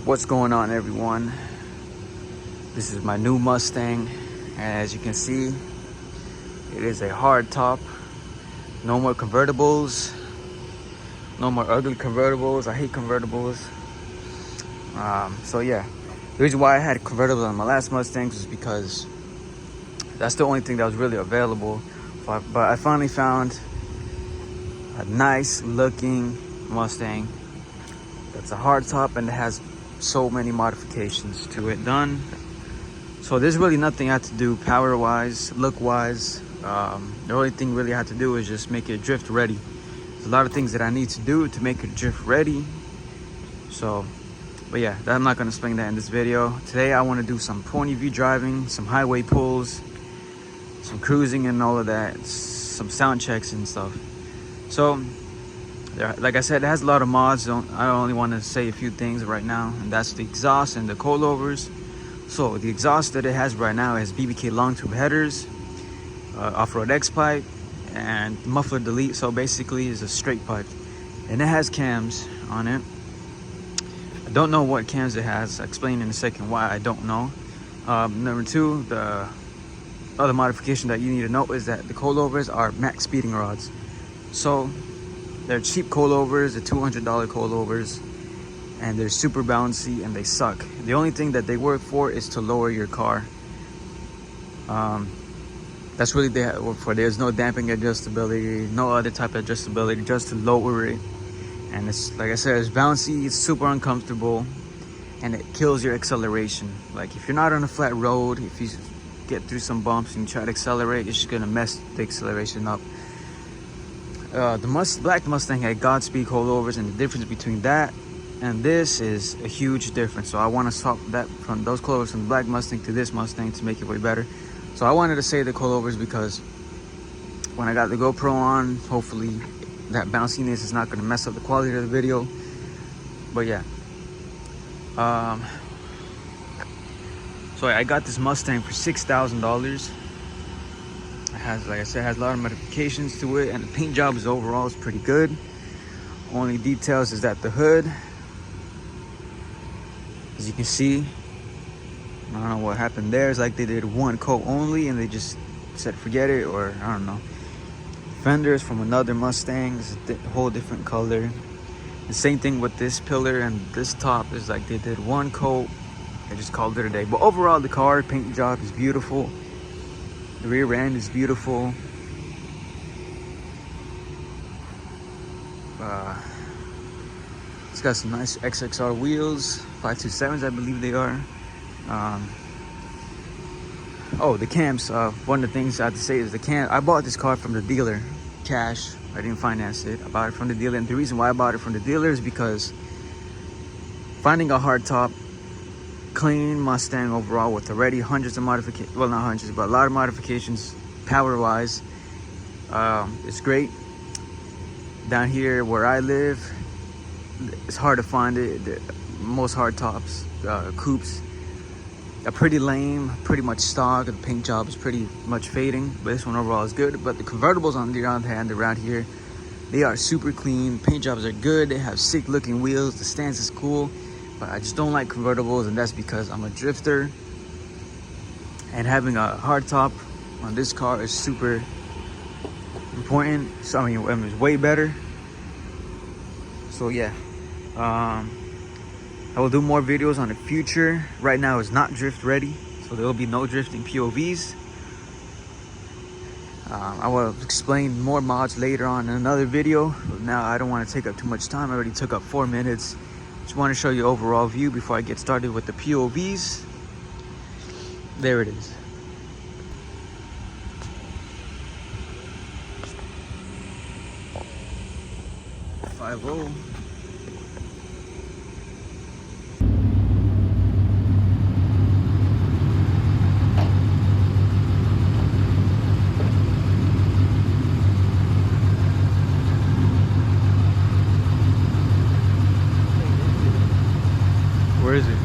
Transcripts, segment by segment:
What's going on, everyone? This is my new Mustang, and as you can see, it is a hard top. No more convertibles, no more ugly convertibles. I hate convertibles. So yeah, the reason why I had convertibles on my last Mustangs was because that's the only thing that was really available. But I finally found a nice looking Mustang that's a hard top and it has so many modifications to it done. So there's really nothing I had to do power wise, look wise. The only thing really I had to do is just make it drift ready. There's a lot of things that I need to do to make it drift ready. So, but yeah, I'm not gonna explain that in this video. Today I want to do some point of view driving, some highway pulls, some cruising and all of that, some sound checks and stuff. So like I said, it has a lot of mods. I only want to say a few things right now, and that's the exhaust and the coilovers. So the exhaust that it has right now is BBK long tube headers, off-road X pipe, and muffler delete. So basically is a straight pipe, and it has cams on it. I don't know what cams it has. I'll explain in a second why I don't know. Number two, the other modification that you need to know is that the coilovers are max speeding rods. So they're cheap coilovers, they're $200 coilovers, and they're super bouncy and they suck. The only thing that they work for is to lower your car. That's really they work for. There's no damping adjustability, no other type of adjustability, just to lower it. And it's, like I said, it's bouncy, it's super uncomfortable, and it kills your acceleration. Like if you're not on a flat road, if you get through some bumps and you try to accelerate, it's just gonna mess the acceleration up. The black Mustang had Godspeed coilovers, and the difference between that and this is a huge difference. So I want to swap that from those coilovers from the black Mustang to this Mustang to make it way better. So I wanted to say the coilovers because when I got the GoPro on, hopefully that bounciness is not going to mess up the quality of the video. But yeah, so I got this Mustang for $6,000. Has, like I said, has a lot of modifications to it, and the paint job is overall is pretty good. Only details is that the hood, as you can see, I don't know what happened there. It's like they did one coat only and they just said forget it, or I don't know. Fenders from another Mustang is a whole different color. The same thing with this pillar and this top is like they did one coat, they just called it a day. But overall the car paint job is beautiful. The rear end is beautiful. It's got some nice XXR wheels, 527s I believe they are. Oh, the cams. One of the things I have to say is the cam. I bought this car from the dealer, cash. I didn't finance it. I bought it from the dealer, and the reason why I bought it from the dealer is because finding a hard top, clean Mustang overall with already hundreds of modifications, well not hundreds but a lot of modifications power wise, it's great. Down here where I live, it's hard to find it. Most hard tops, coupes are pretty lame, pretty much stock. The paint job is pretty much fading, but this one overall is good. But the convertibles on the other hand around here, they are super clean. Paint jobs are good. They have sick looking wheels. The stance is cool. But I just don't like convertibles, and that's because I'm a drifter, and having a hard top on this car is super important. So I mean it's way better. So yeah, I will do more videos on the future. Right now it's not drift ready, so there will be no drifting POVs. I will explain more mods later on in another video, but now I don't want to take up too much time. I already took up 4 minutes. Just want to show you overall view before I get started with the POVs. There it is. .50. Where is it?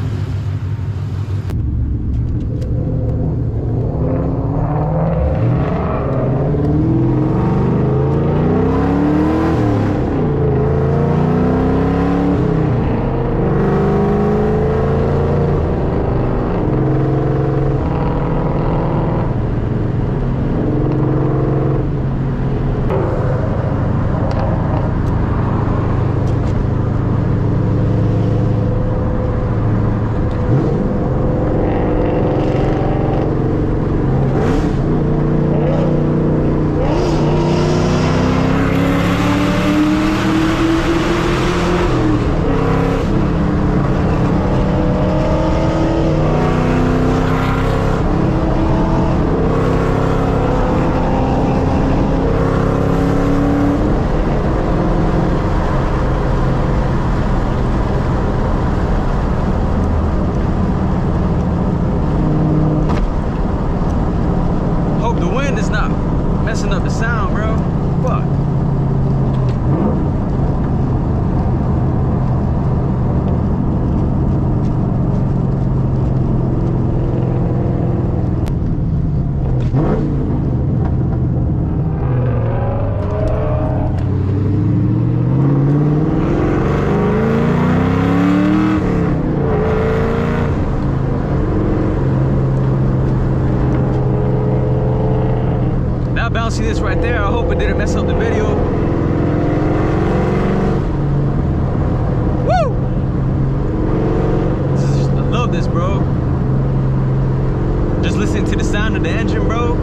sound of the engine, bro.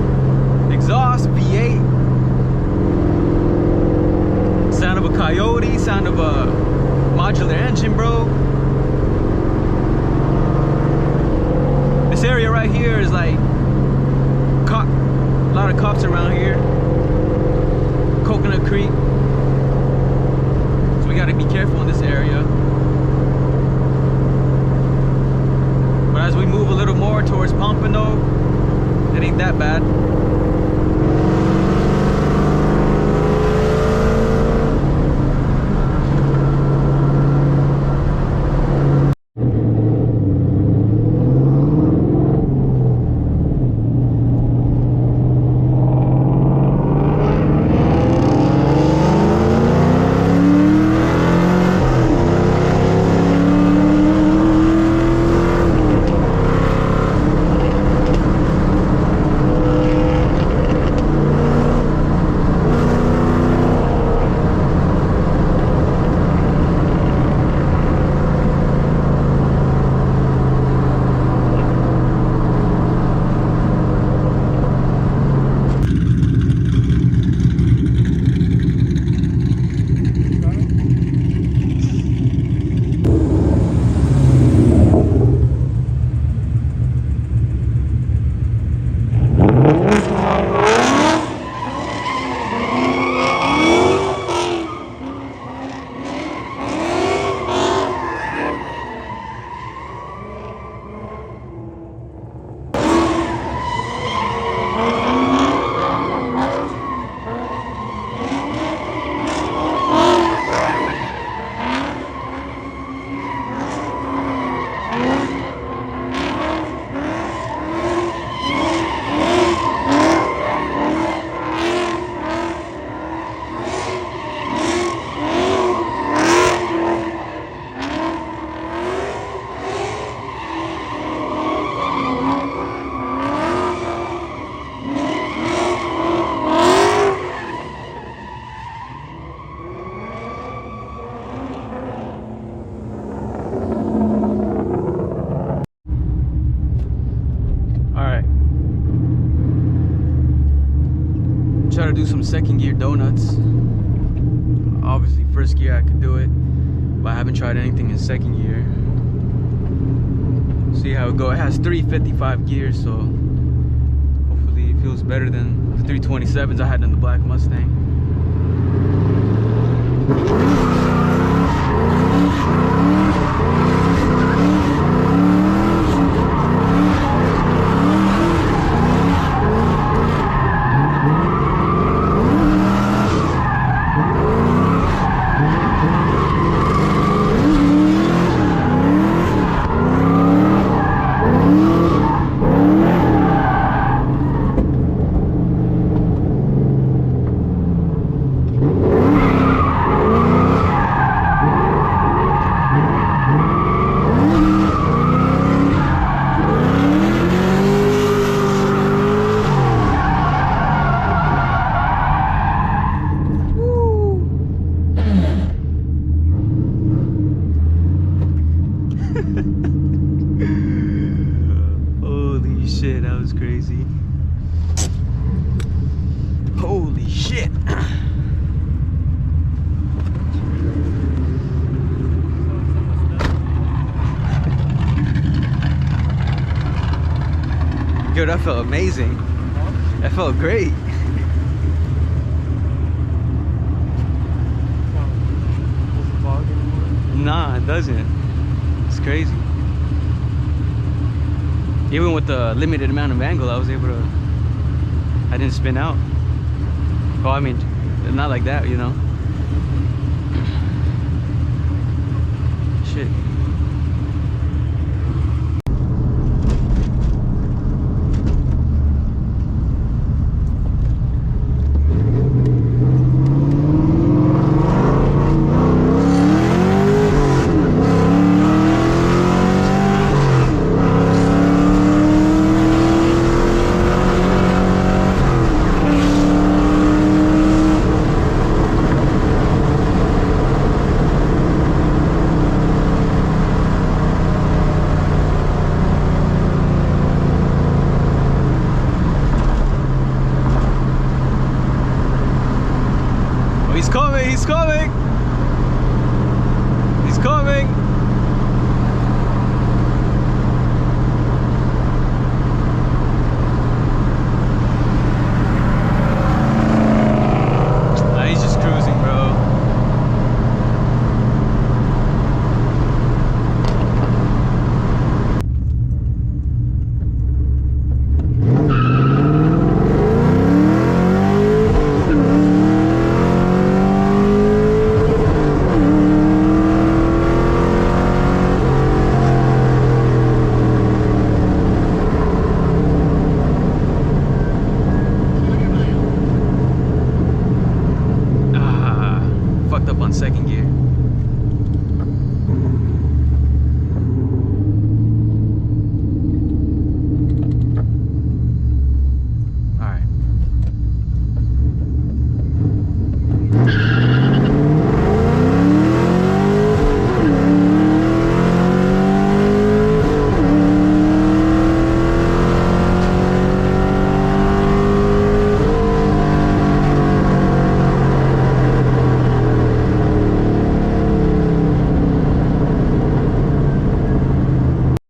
Exhaust, V8. Sound of a Coyote, sound of a modular engine, bro. This area right here is like a lot of cops around here. Coconut Creek. So we gotta be careful in this area. But as we move a little more towards Pompano, it ain't that bad. Try to do some second gear donuts. Obviously first gear I could do it, but I haven't tried anything in second gear. See how it go. It has 355 gears, so hopefully it feels better than the 327s I had in the black Mustang. Holy shit, that was crazy. Holy shit. Yo, that felt amazing. That felt great. Nah, it doesn't. It's crazy. Even with the limited amount of angle, I was able to, I didn't spin out. Oh, I mean, not like that, you know.